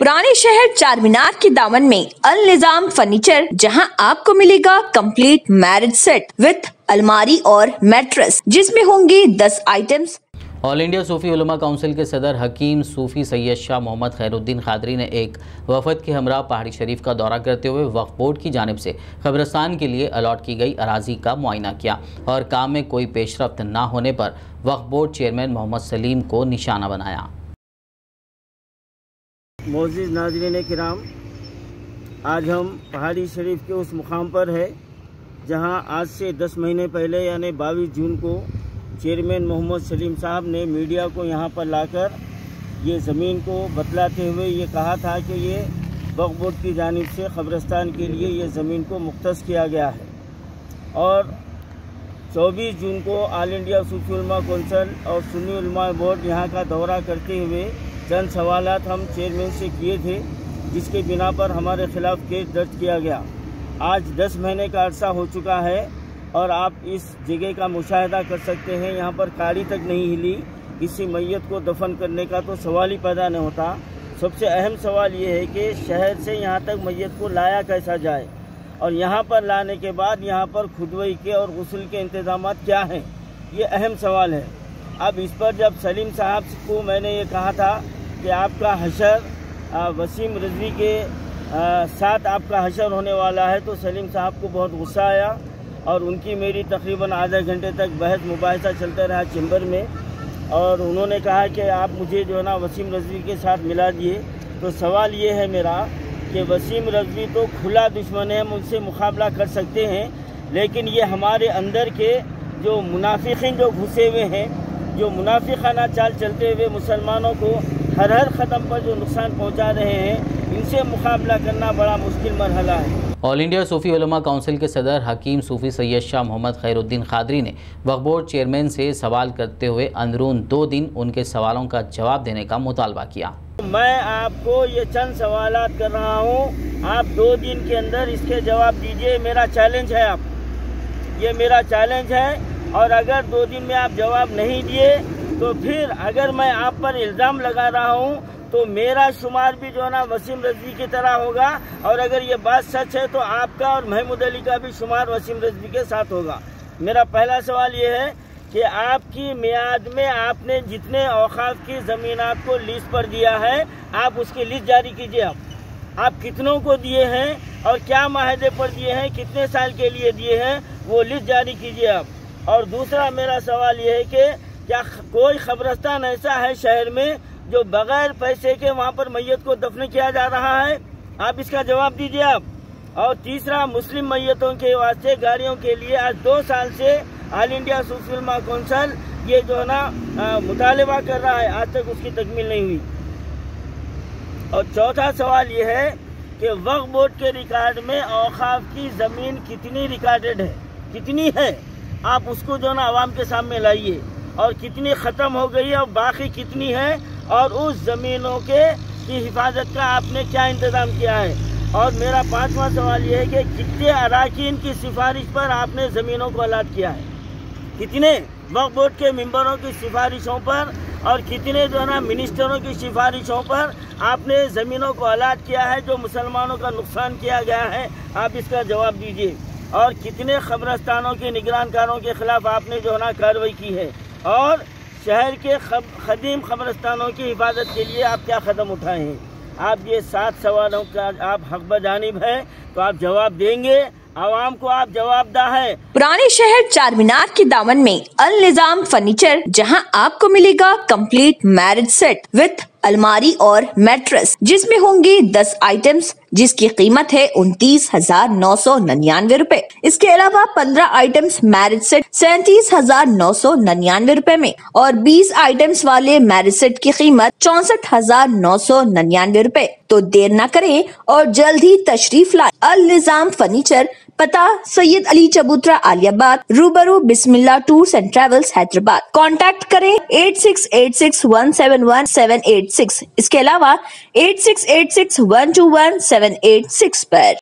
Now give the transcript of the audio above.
पुराने शहर चार मीनार के दामन में अल निजाम फर्नीचर, जहां आपको मिलेगा कंप्लीट मैरिज सेट विथ अलमारी और मैट्रेस, जिसमें होंगे 10 आइटम्स। ऑल इंडिया सूफी उलमा काउंसिल के सदर हकीम सूफी सैयद शाह मोहम्मद खैरुद्दीन खादरी ने एक वफद के हमरा पहाड़ी शरीफ का दौरा करते हुए वक्फ बोर्ड की जानिब से कब्रिस्तान के लिए अलॉट की गई अराजी का मुआयना किया और काम में कोई पेशरफ्त न होने पर वक्फ बोर्ड चेयरमैन मोहम्मद सलीम को निशाना बनाया। मोअज़्ज़िज़ नाज़रीन किराम, आज हम पहाड़ी शरीफ के उस मुकाम पर है जहां आज से 10 महीने पहले यानी 22 जून को चेयरमैन मोहम्मद सलीम साहब ने मीडिया को यहां पर लाकर ये ज़मीन को बतलाते हुए ये कहा था कि ये वक्फ बोर्ड की जानिब से कब्रिस्तान के लिए ये ज़मीन को मुख्तस किया गया है। और 24 जून को ऑल इंडिया सूफी उलमा काउंसिल और सुन्नी उलमा बोर्ड यहाँ का दौरा करते हुए चंद सवालात हम चेयरमैन से किए थे, जिसके बिना पर हमारे खिलाफ केस दर्ज किया गया। आज 10 महीने का अरसा हो चुका है और आप इस जगह का मुशाहिदा कर सकते हैं, यहाँ पर काड़ी तक नहीं हिली। किसी मैयत को दफन करने का तो सवाल ही पैदा नहीं होता। सबसे अहम सवाल ये है कि शहर से यहाँ तक मैयत को लाया कैसा जाए और यहाँ पर लाने के बाद यहाँ पर खुदवई के और गुस्ल के इंतजाम क्या हैं, ये अहम सवाल है। अब इस पर जब सलीम साहब को मैंने ये कहा था कि आपका हशर वसीम रज़वी के साथ आपका हशर होने वाला है, तो सलीम साहब को बहुत गुस्सा आया और उनकी मेरी तकरीबन आधे घंटे तक बहस मुबाहिसा चलता रहा चैम्बर में। और उन्होंने कहा कि आप मुझे जो है ना वसीम रज़वी के साथ मिला दिए। तो सवाल ये है मेरा कि वसीम रज़वी तो खुला दुश्मन है, हम उनसे मुकाबला कर सकते हैं, लेकिन ये हमारे अंदर के जो मुनाफिकीन जो घुसे हुए हैं, जो मुनाफिकाना चाल चलते हुए मुसलमानों को हर ख़त्म पर जो नुकसान पहुंचा रहे हैं, इनसे मुकाबला करना बड़ा मुश्किल मरहला है। ऑल इंडिया सूफी उलमा काउंसिल के सदर हकीम सूफी सैयद शाह मोहम्मद खैरुद्दीन खादरी ने वक्फ बोर्ड चेयरमैन से सवाल करते हुए अंदरून 2 दिन उनके सवालों का जवाब देने का मुतालबा किया। मैं आपको ये चंद सवालात कर रहा हूँ, आप 2 दिन के अंदर इसके जवाब दीजिए। मेरा चैलेंज है, ये मेरा चैलेंज है। और अगर 2 दिन में आप जवाब नहीं दिए तो फिर अगर मैं आप पर इल्ज़ाम लगा रहा हूँ तो मेरा शुमार भी जो है ना वसीम रज़वी की तरह होगा, और अगर ये बात सच है तो आपका और महमूद अली का भी शुमार वसीम रज़वी के साथ होगा। मेरा पहला सवाल ये है कि आपकी मियाद में आपने जितने औकाफ की ज़मीनात को लीज पर दिया है, आप उसकी लिस्ट जारी कीजिए। आप कितनों को दिए हैं और क्या माहदे पर दिए हैं, कितने साल के लिए दिए हैं, वो लिस्ट जारी कीजिए आप। और दूसरा मेरा सवाल ये है कि क्या कोई कब्रिस्तान ऐसा है शहर में जो बगैर पैसे के वहाँ पर मैयत को दफन किया जा रहा है? आप इसका जवाब दीजिए आप। और तीसरा, मुस्लिम मैयतों के वास्ते गाड़ियों के लिए आज 2 साल से ऑल इंडिया सूफी उलमा काउंसिल ये जो है ना मुतालबा कर रहा है, आज तक उसकी तकमील नहीं हुई। और चौथा सवाल ये है कि वक्फ बोर्ड के रिकॉर्ड में औकाफ की ज़मीन कितनी रिकॉर्डेड है, कितनी है, आप उसको जो ना आवाम के सामने लाइए, और कितनी ख़त्म हो गई है और बाकी कितनी है, और उस ज़मीनों की हिफाजत का आपने क्या इंतज़ाम किया है। और मेरा 5वां सवाल ये है कि कितने अराकीन की सिफारिश पर आपने ज़मीनों को अलाट किया है, कितने वक्फ बोर्ड के मेंबरों की सिफारिशों पर और कितने जो है ना मिनिस्टरों की सिफारिशों पर आपने ज़मीनों को अलाट किया है जो मुसलमानों का नुकसान किया गया है, आप इसका जवाब दीजिए। और कितने कब्रिस्तानों के निगरानकारों के खिलाफ आपने जो है ना कार्रवाई की है, और शहर के खदीम कब्रिस्तानों की हिफाजत के लिए आप क्या कदम उठाए हैं। आप ये 7 सवालों का आप हक बजानिब है, तो आप जवाब देंगे, आवाम को आप जवाबदा है। पुराने शहर चार मीनार के दामन में अल निजाम फर्नीचर, जहां आपको मिलेगा कंप्लीट मैरिज सेट विथ अलमारी और मैट्रेस, जिसमें होंगे 10 आइटम्स, जिसकी कीमत है 29,999 रुपए। इसके अलावा 15 आइटम्स मैरिज सेट 37,999 रुपए में, और 20 आइटम्स वाले मैरिज सेट की कीमत 64,999 रुपए। तो देर न करें और जल्द ही तशरीफ लाएं। अल निजाम फर्नीचर, पता Syed Ali Chabutra Aliabad, Rubaru Bismillah tours and travels Hyderabad. Contact करें 8686171786। इसके अलावा 8686121786 पर।